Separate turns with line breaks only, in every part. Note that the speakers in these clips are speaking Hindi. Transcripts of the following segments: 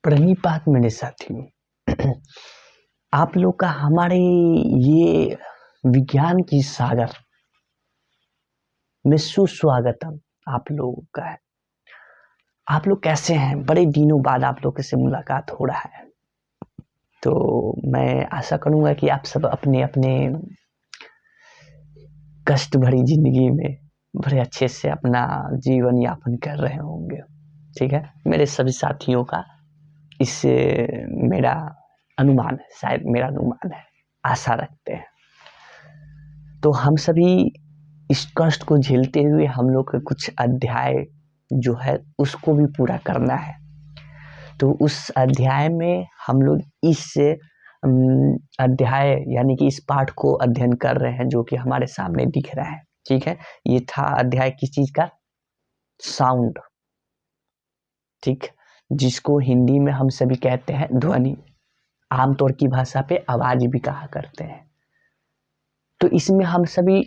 प्रणिपात मेरे साथियों, आप लोग का हमारे ये विज्ञान की सागर में सुस्वागतम आप लोगों का है। आप लोग कैसे हैं? बड़े दिनों बाद आप लोगों से मुलाकात हो रहा है, तो मैं आशा करूंगा कि आप सब अपने अपने कष्ट भरी जिंदगी में बड़े अच्छे से अपना जीवन यापन कर रहे होंगे। ठीक है, मेरे सभी साथियों का इससे मेरा अनुमान है, शायद मेरा अनुमान है, आशा रखते हैं। तो हम सभी इस कष्ट को झेलते हुए हम लोग के कुछ अध्याय जो है उसको भी पूरा करना है। तो उस अध्याय में हम लोग इस अध्याय यानी कि इस पाठ को अध्ययन कर रहे हैं जो कि हमारे सामने दिख रहा है। ठीक है, ये था अध्याय किस चीज का? साउंड। ठीक, जिसको हिंदी में हम सभी कहते हैं ध्वनि, आमतौर की भाषा पे आवाज भी कहा करते हैं। तो इसमें हम सभी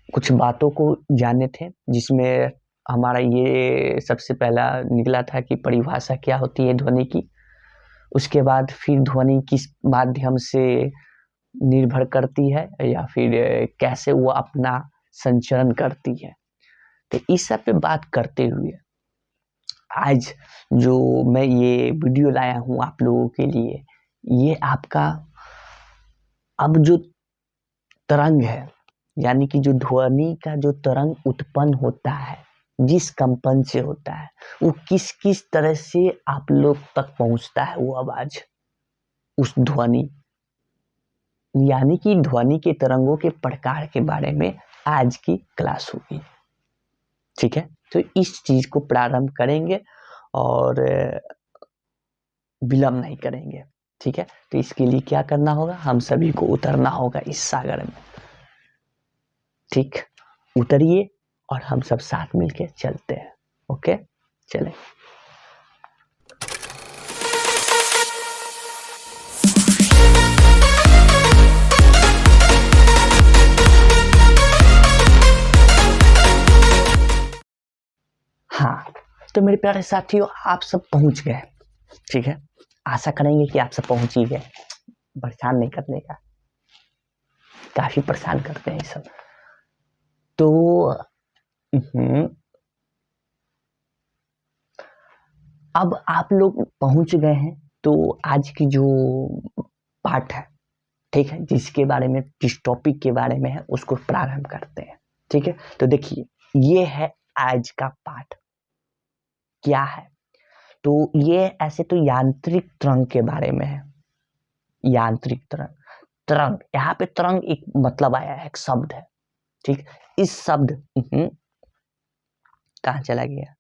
कुछ बातों को जाने थे, जिसमें हमारा ये सबसे पहला निकला था कि परिभाषा क्या होती है ध्वनि की। उसके बाद फिर ध्वनि किस माध्यम से निर्भर करती है या फिर कैसे वो अपना संचरण करती है। तो इस सब पे बात करते हुए आज जो मैं ये वीडियो लाया हूँ आप लोगों के लिए, ये आपका अब जो तरंग है, यानी कि जो ध्वनि का जो तरंग उत्पन्न होता है, जिस कंपन से होता है, वो किस किस तरह से आप लोग तक पहुंचता है वो आवाज, उस ध्वनि, यानी कि ध्वनि के तरंगों के प्रकार के बारे में आज की क्लास होगी। ठीक है, तो इस चीज को प्रारंभ करेंगे और विलंब नहीं करेंगे। ठीक है, तो इसके लिए क्या करना होगा? हम सभी को उतरना होगा इस सागर में। ठीक, उतरिए और हम सब साथ मिलके चलते हैं। ओके, चलें। हाँ, तो मेरे प्यारे साथियों, आप सब पहुंच गए। ठीक है, आशा करेंगे कि आप सब पहुंच ही गए। परेशान नहीं करने का, काफी परेशान करते हैं सब। तो अब आप लोग पहुंच गए हैं, तो आज की जो पाठ है, ठीक है, जिसके बारे में, जिस टॉपिक के बारे में है, उसको प्रारंभ करते हैं। ठीक है, तो देखिए, ये है आज का पाठ। क्या है? तो ये ऐसे तो यांत्रिक तरंग के बारे में है। यांत्रिक तरंग, तरंग, यहाँ पे तरंग एक मतलब आया है, एक शब्द है। ठीक, इस शब्द कहाँ चला गया?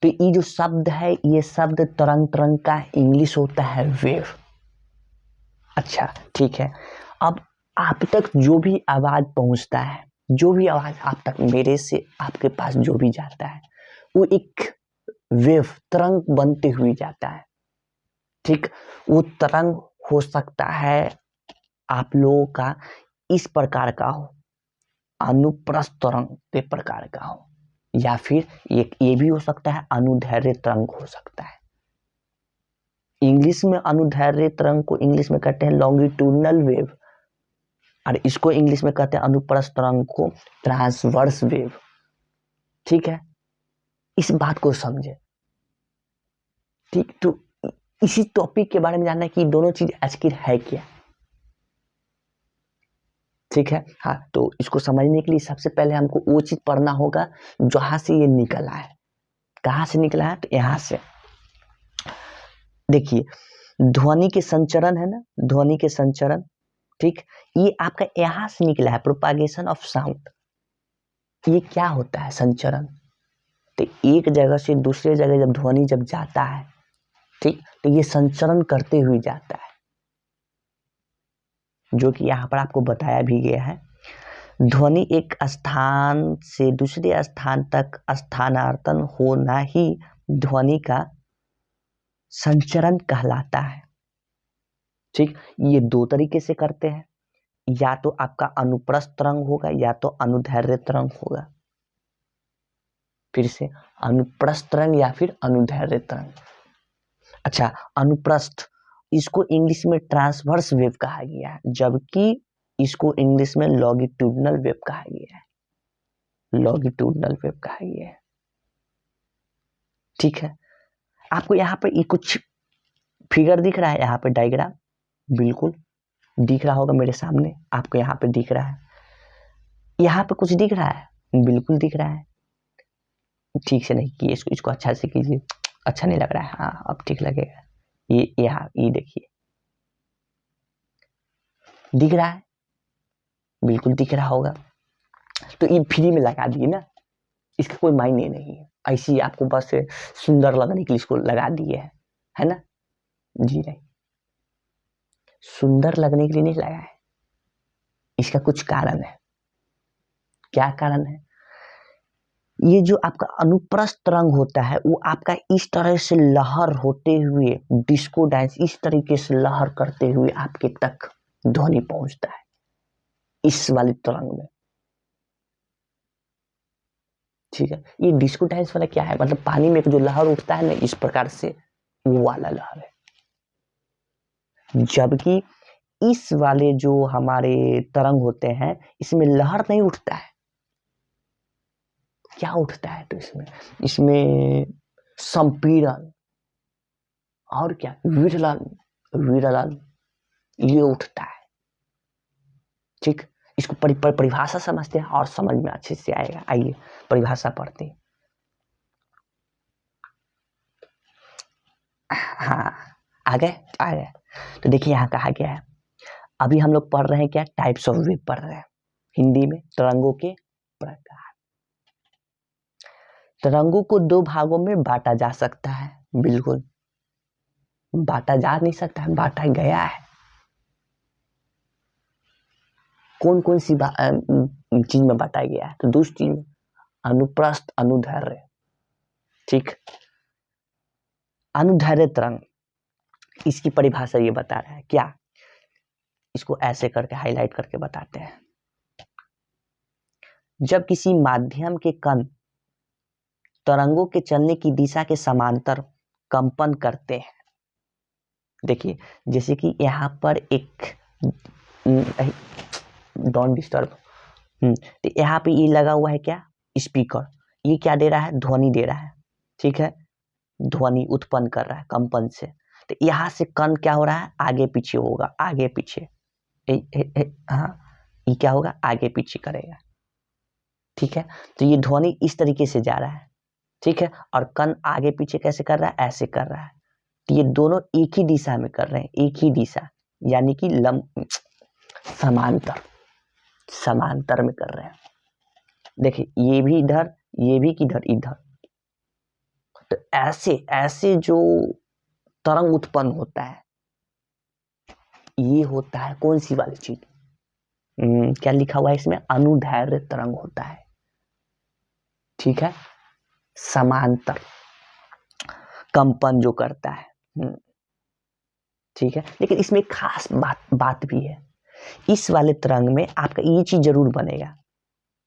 तो ये जो शब्द है, ये शब्द तरंग, तरंग का इंग्लिश होता है वेव। अच्छा, ठीक है। अब आप तक जो भी आवाज पहुंचता है, जो भी आवाज आप तक, मेरे से आपके पास जो भी जाता है, वो एक वेव, तरंग बनते हुए जाता है। ठीक, वो तरंग हो सकता है आप लोगों का इस प्रकार का हो, अनुप्रस्थ तरंग के प्रकार का हो, या फिर ये भी हो सकता है अनुदैर्ध्य तरंग हो सकता है। इंग्लिश में अनुदैर्ध्य तरंग को इंग्लिश में कहते हैं लॉन्गिट्यूडनल वेव, और इसको इंग्लिश में कहते हैं अनुप्रस्थ तरंग को ट्रांसवर्स वेव। ठीक है, इस बात को समझे। ठीक, तो इसी टॉपिक के बारे में जानना है कि दोनों चीज आखिर है क्या। ठीक है, हाँ, तो इसको समझने के लिए सबसे पहले हमको वो चीज पढ़ना होगा जहां से ये निकला है। कहां से निकला है? तो यहां से देखिए, ध्वनि के संचरण है ना, ध्वनि के संचरण। ठीक, ये आपका यहां से निकला है, प्रोपागेशन ऑफ साउंड। ये क्या होता है? संचरण। तो एक जगह से दूसरे जगह जब ध्वनि जब जाता है, ठीक, तो ये संचरण करते हुए जाता है, जो कि यहाँ पर आपको बताया भी गया है। ध्वनि एक स्थान से दूसरे स्थान तक स्थानांतरण होना ही ध्वनि का संचरण कहलाता है। ठीक, ये दो तरीके से करते हैं। या तो आपका अनुप्रस्थ तरंग होगा या तो अनुदैर्ध्य तरंग होगा। फिर से अनुप्रस्थ तरंग या फिर अनुदैर्ध्य तरंग। अच्छा, अनुप्रस्थ, इसको इंग्लिश में ट्रांसवर्स वेव कहा गया है, जबकि इसको इंग्लिश में लॉन्गिट्यूडिनल वेव कहा गया है। लॉन्गिट्यूडिनल वेव कहा गया है। ठीक है, आपको यहाँ पे ये कुछ फिगर दिख रहा है, यहाँ पे डायग्राम बिल्कुल दिख रहा होगा मेरे सामने, आपको यहाँ पे दिख रहा है, यहाँ पे कुछ दिख रहा है, बिल्कुल दिख रहा है। ठीक से नहीं किए इसको अच्छा से कीजिए, अच्छा नहीं लग रहा है। हाँ, अब ठीक लगेगा। ये यहाँ ये देखिए, दिख रहा है, बिल्कुल दिख रहा होगा। तो ये फ्री में लगा दिए ना, इसका कोई मायने नहीं है, ऐसी आपको बस सुंदर लगने के लिए इसको लगा दिए है ना। जी नहीं, सुंदर लगने के लिए नहीं लगा है, इसका कुछ कारण है। क्या कारण है? ये जो आपका अनुप्रस्थ तरंग होता है वो आपका इस तरह से लहर होते हुए, डिस्को डांस इस तरीके से लहर करते हुए आपके तक ध्वनि पहुंचता है इस वाली तरंग में। ठीक है, ये डिस्को डांस वाला क्या है, मतलब पानी में जो लहर उठता है ना इस प्रकार से, वो वाला लहर है। जबकि इस वाले जो हमारे तरंग होते हैं इसमें लहर नहीं उठता है। क्या उठता है? तो इसमें संपीड़न और क्या, विरलन, विरलन ये उठता है। ठीक, इसको परिभाषा समझते हैं और समझ में अच्छे से आएगा। आइए परिभाषा पढ़ते हैं। हाँ, आ गए। तो देखिए यहाँ कहा गया है, अभी हम लोग पढ़ रहे हैं क्या, टाइप्स ऑफ वेव पढ़ रहे हैं हिंदी में, तरंगों के प्रकार। तरंगों को दो भागों में बांटा जा सकता है, बिल्कुल बांटा जा नहीं सकता है, बांटा गया है। कौन कौन सी चीज में बांटा गया है? तो दूसरी चीज में, अनुप्रस्थ अनुदैर्ध्य। ठीक, अनुदैर्ध्य तरंग, इसकी परिभाषा ये बता रहा है क्या, इसको ऐसे करके हाईलाइट करके बताते हैं। जब किसी माध्यम के कण तरंगों के चलने की दिशा के समांतर कंपन करते हैं, देखिए जैसे कि यहाँ पर एक डोंट डिस्टर्ब, तो यहाँ पे ये लगा हुआ है क्या, स्पीकर, ये क्या दे रहा है, ध्वनि दे रहा है। ठीक है, ध्वनि उत्पन्न कर रहा है कंपन से। तो यहाँ से कण क्या हो रहा है, आगे पीछे होगा, आगे पीछे, हाँ ये क्या होगा, आगे पीछे करेगा। ठीक है, तो ये ध्वनि इस तरीके से जा रहा है। ठीक है, और कण आगे पीछे कैसे कर रहा है, ऐसे कर रहा है। तो ये दोनों एक ही दिशा में कर रहे हैं, एक ही दिशा, यानी कि समांतर, समांतर में कर रहे हैं। देखिए ये भी इधर, ये भी किधर, इधर। तो ऐसे ऐसे जो तरंग उत्पन्न होता है, ये होता है कौन सी वाली चीज, क्या लिखा हुआ है इसमें, अनुदैर्ध्य तरंग होता है। ठीक है, समांतर कंपन जो करता है। ठीक है, लेकिन इसमें एक खास बात भी है, इस वाले तरंग में आपका ये चीज जरूर बनेगा,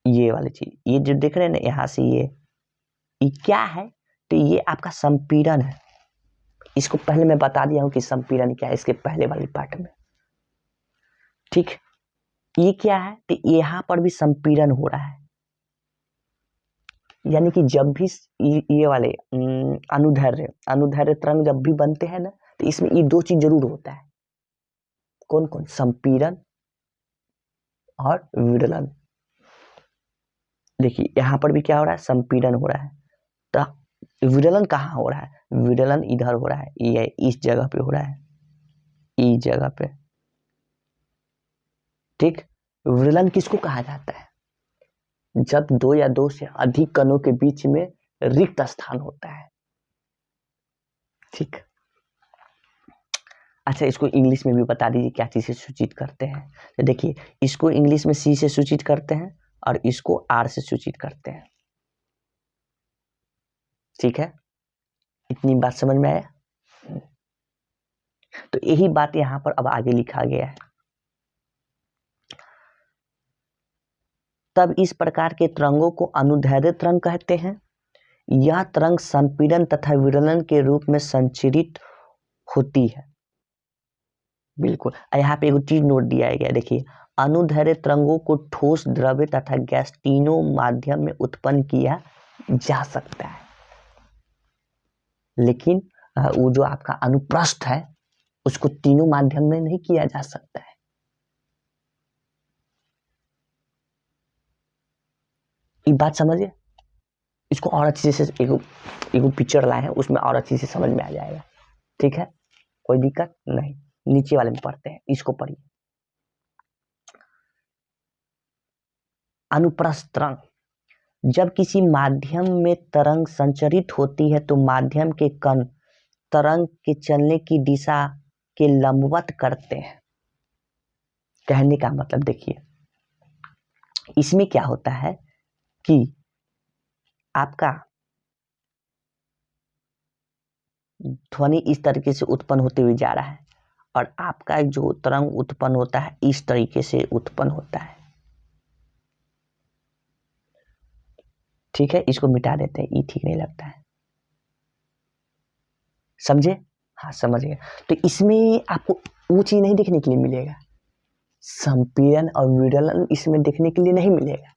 ये वाली चीज, ये जो देख रहे हैं ना यहाँ से, ये क्या है, तो ये आपका संपीड़न है। इसको पहले मैं बता दिया हूं कि संपीड़न क्या है, इसके पहले वाली पार्ट में। ठीक, ये क्या है, तो यहाँ पर भी संपीड़न हो रहा है, यानी कि जब भी ये वाले अनुदैर्ध्य तरंग जब भी बनते हैं ना, तो इसमें ये दो चीज जरूर होता है। कौन कौन, संपीड़न और विदलन। देखिए यहाँ पर भी क्या हो रहा है, संपीड़न हो रहा है। तो विदलन कहाँ हो रहा है, विदलन इधर हो रहा है, ये इस जगह पे हो रहा है, इस जगह पे। ठीक, विदलन किसको कहा जाता है, जब दो या दो से अधिक कणों के बीच में रिक्त स्थान होता है। ठीक, अच्छा इसको इंग्लिश में भी बता दीजिए क्या चीज से सूचित करते हैं। तो देखिए इसको इंग्लिश में सी से सूचित करते हैं और इसको आर से सूचित करते हैं। ठीक है, इतनी बात समझ में आया। तो यही बात यहाँ पर अब आगे लिखा गया है। तब इस प्रकार के तरंगों को अनुदैर्ध्य तरंग कहते हैं। यह तरंग संपीड़न तथा विरलन के रूप में संचरित होती है। बिल्कुल, यहाँ पे एक चीज नोट दिया गया, देखिए, अनुदैर्ध्य तरंगों को ठोस, द्रव्य तथा गैस तीनों माध्यम में उत्पन्न किया जा सकता है, लेकिन वो जो आपका अनुप्रस्थ है उसको तीनों माध्यम में नहीं किया जा सकता है। ये बात समझिए, इसको और अच्छे से एक पिक्चर लाए हैं, उसमें और अच्छे से समझ में आ जाएगा। ठीक है, कोई दिक्कत नहीं। नीचे वाले में पढ़ते हैं, इसको पढ़िए। अनुप्रस्थ तरंग, जब किसी माध्यम में तरंग संचरित होती है तो माध्यम के कण तरंग के चलने की दिशा के लंबवत करते हैं। कहने का मतलब देखिए, इसमें क्या होता है कि आपका ध्वनि इस तरीके से उत्पन्न होते हुए जा रहा है और आपका जो तरंग उत्पन्न होता है इस तरीके से उत्पन्न होता है। ठीक है, इसको मिटा देते हैं, ये ठीक नहीं लगता है। समझे? हाँ, समझ गए। तो इसमें आपको वो चीज नहीं देखने के लिए मिलेगा, संपीड़न और विरलन इसमें देखने के लिए नहीं मिलेगा।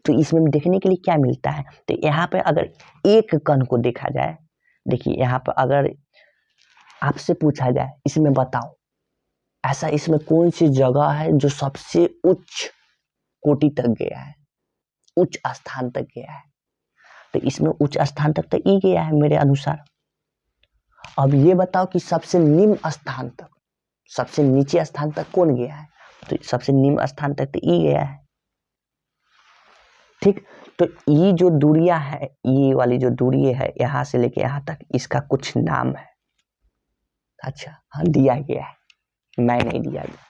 तो इसमें देखने के लिए क्या मिलता है, तो यहाँ पे अगर एक कण को देखा जाए, देखिए यहाँ पर अगर आपसे पूछा जाए इसमें बताओ ऐसा इसमें कौन सी जगह है जो सबसे उच्च कोटि तक गया है, उच्च स्थान तक गया है, तो इसमें उच्च स्थान तक तो ई गया है मेरे अनुसार। अब ये बताओ कि सबसे निम्न स्थान तक, सबसे नीचे स्थान तक कौन गया है, तो सबसे निम्न स्थान तक तो ई गया है। ठीक, तो ये जो दूरियां है, ये वाली जो दूरी है यहां से लेके यहां तक, इसका कुछ नाम है। अच्छा, हाँ, दिया गया है, मैं नहीं दिया गया,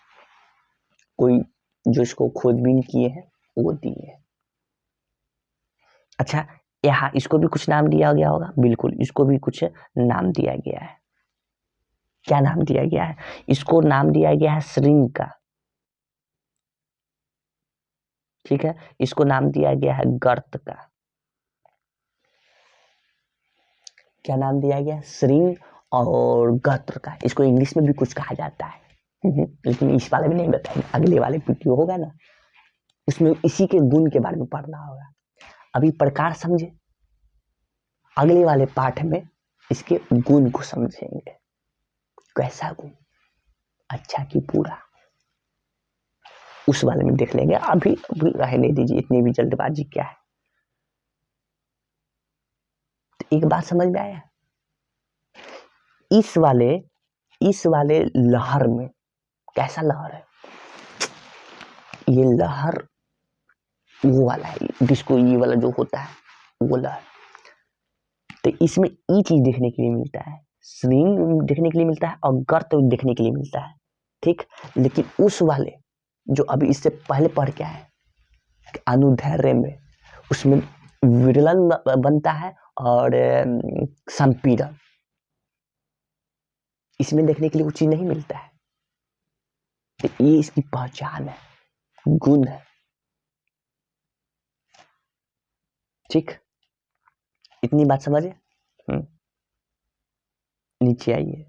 कोई जो इसको खोजबीन किए हैं वो दिए हैं। अच्छा, यहाँ इसको भी कुछ नाम दिया गया होगा, बिल्कुल, इसको भी कुछ नाम दिया गया है। क्या नाम दिया गया है? इसको नाम दिया गया है श्रृंग का। ठीक है, इसको नाम दिया गया है गर्त का। क्या नाम दिया गया? श्रृंग और गर्त का। इसको इंग्लिश में भी कुछ कहा जाता है, लेकिन इस वाले में नहीं बताएंगे, अगले वाले वीडियो होगा ना उसमें इसी के गुण के बारे में पढ़ना होगा। अभी प्रकार समझे, अगले वाले पाठ में इसके गुण को समझेंगे। कैसा गुण? अच्छा कि पूरा, उस वाले में देख लेंगे। अभी रहने दीजिए, इतनी भी जल्दबाजी क्या है। तो एक बात समझ में आया, इस वाले लहर में कैसा लहर है, ये लहर वो वाला है, डिस्को ये वाला जो होता है वो लहर। तो इसमें ये चीज देखने के लिए मिलता है, श्रृंग देखने के लिए मिलता है और गर्त देखने के लिए मिलता है। ठीक, लेकिन उस वाले जो अभी इससे पहले पढ़ के आए अनुदैर्ध्य में, उसमें विरलन बनता है और संपीड़न, इसमें देखने के लिए वो चीज नहीं मिलता है। तो ये इसकी पहचान है, गुण है। ठीक, इतनी बात समझे? नीचे आइए।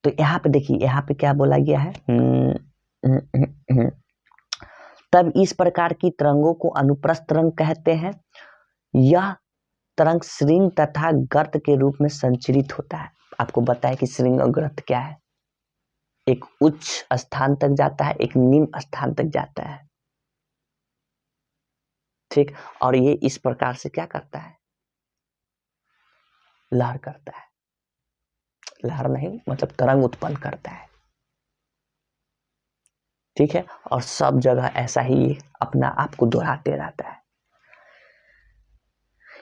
तो यहाँ पे देखिए, यहाँ पे क्या बोला गया है, तब इस प्रकार की तरंगों को अनुप्रस्थ तरंग कहते हैं। यह तरंग श्रृंग तथा गर्त के रूप में संचरित होता है। आपको बताया कि श्रृंग और गर्त क्या है, एक उच्च स्थान तक जाता है, एक निम्न स्थान तक जाता है। ठीक, और ये इस प्रकार से क्या करता है, लहर करता है, लहर नहीं मतलब तरंग उत्पन्न करता है। ठीक है, और सब जगह ऐसा ही अपना आप को दोहराते रहता है।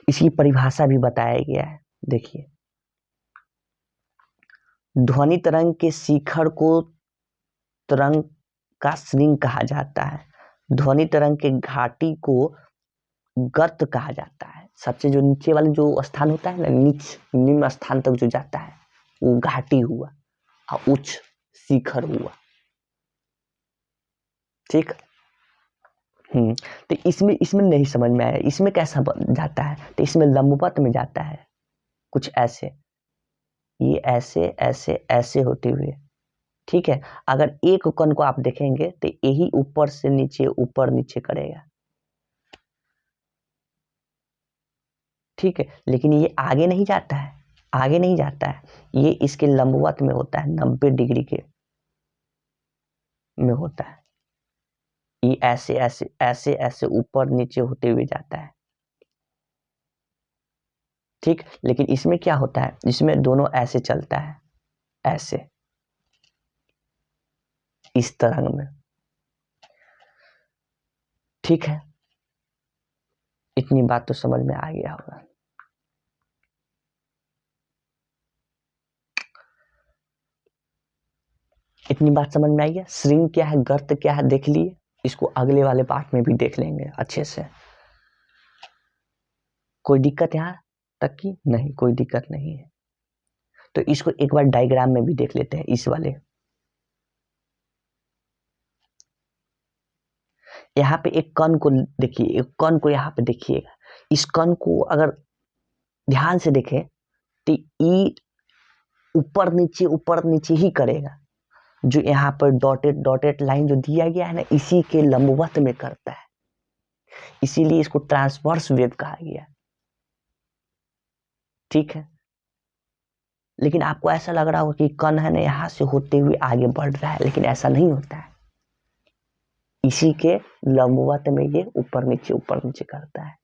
इसकी परिभाषा भी बताया गया है, देखिए, ध्वनि तरंग के शिखर को तरंग का श्रृंग कहा जाता है। ध्वनि तरंग के घाटी को गर्त कहा जाता है। सबसे जो नीचे वाले जो स्थान होता है ना, निम्न स्थान तक जो जाता है वो घाटी हुआ और उच्च शिखर हुआ। ठीक। तो इसमें नहीं समझ में आया, इसमें कैसा जाता है, तो इसमें लंबवत में जाता है कुछ ऐसे, ये ऐसे ऐसे ऐसे होते हुए, ठीक है। अगर एक कण को आप देखेंगे तो यही ऊपर से नीचे ऊपर नीचे करेगा, ठीक है। लेकिन ये आगे नहीं जाता है, आगे नहीं जाता है, ये इसके लंबवत में होता है, 90 डिग्री के में होता है। ये ऐसे ऐसे ऐसे ऐसे ऊपर नीचे होते हुए जाता है, ठीक। लेकिन इसमें क्या होता है, इसमें दोनों ऐसे चलता है, ऐसे, इस तरंग में, ठीक है। इतनी बात तो समझ में आ गया होगा। इतनी बात समझ में आई है। श्रिंग क्या है, गर्त क्या है, देख लिए। इसको अगले वाले पार्ट में भी देख लेंगे अच्छे से। कोई दिक्कत यहाँ तक की नहीं, कोई दिक्कत नहीं है। तो इसको एक बार डायग्राम में भी देख लेते हैं, इस वाले। यहाँ पे एक कण को देखिए, एक कण को यहाँ पे देखिएगा। इस कण को अगर ध्यान से देखें तो ई ऊपर नीचे ही करेगा। जो यहाँ पर डॉटेड डॉटेड लाइन जो दिया गया है ना, इसी के लंबवत में करता है, इसीलिए इसको ट्रांसवर्स वेव कहा गया, ठीक है। लेकिन आपको ऐसा लग रहा होगा कि कण है ना यहां से होते हुए आगे बढ़ रहा है, लेकिन ऐसा नहीं होता है, इसी के लंबवत में ये ऊपर नीचे करता है,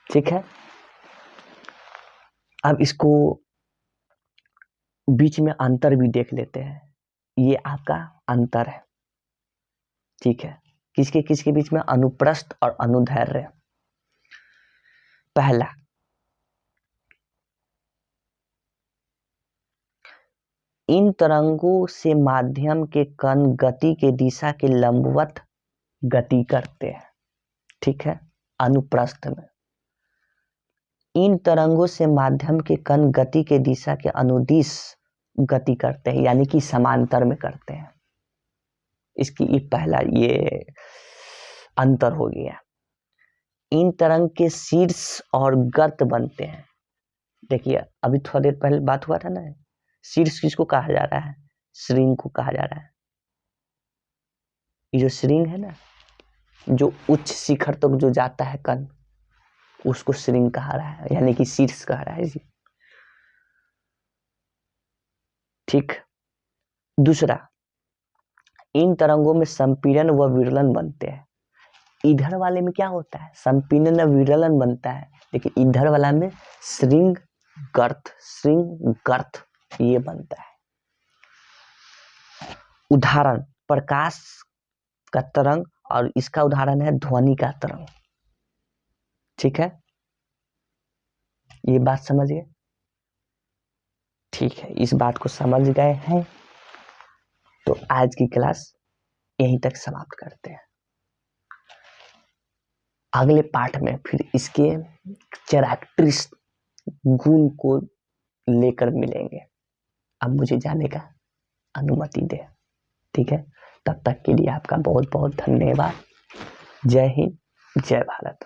ठीक है। अब इसको बीच में अंतर भी देख लेते हैं। ये आपका अंतर है, ठीक है। किसके किसके बीच में, अनुप्रस्थ और अनुदैर्ध्य। पहला, इन तरंगों से माध्यम के कण गति के दिशा के लंबवत गति करते हैं, ठीक है। अनुप्रस्थ में इन तरंगों से माध्यम के कण गति के दिशा के अनुदिश गति करते हैं, यानी कि समांतर में करते हैं। इसकी ये पहला ये अंतर हो गया। इन तरंग के शीर्ष और गर्त बनते हैं। देखिए अभी थोड़ा देर पहले बात हुआ था ना, शीर्ष किसको कहा जा रहा है, श्रिंग को कहा जा रहा है। ये जो श्रिंग है ना, जो उच्च शिखर तक जो जाता है कण, उसको श्रिंग कहा रहा है, यानी कि शीर्ष कहा रहा है जी, ठीक। दूसरा, इन तरंगों में संपीड़न व विरलन बनते हैं। इधर वाले में क्या होता है, संपीड़न व विरलन बनता है, लेकिन इधर वाला में श्रिंग गर्त ये बनता है। उदाहरण, प्रकाश का तरंग, और इसका उदाहरण है ध्वनि का तरंग, ठीक है। ये बात समझ गए, ठीक है। इस बात को समझ गए हैं तो आज की क्लास यहीं तक समाप्त करते हैं। अगले पाठ में फिर इसके कैरेक्टरिस्टिक गुण को लेकर मिलेंगे। अब मुझे जाने का अनुमति दे, ठीक है। तब तक के लिए आपका बहुत बहुत धन्यवाद। जय हिंद, जय भारत।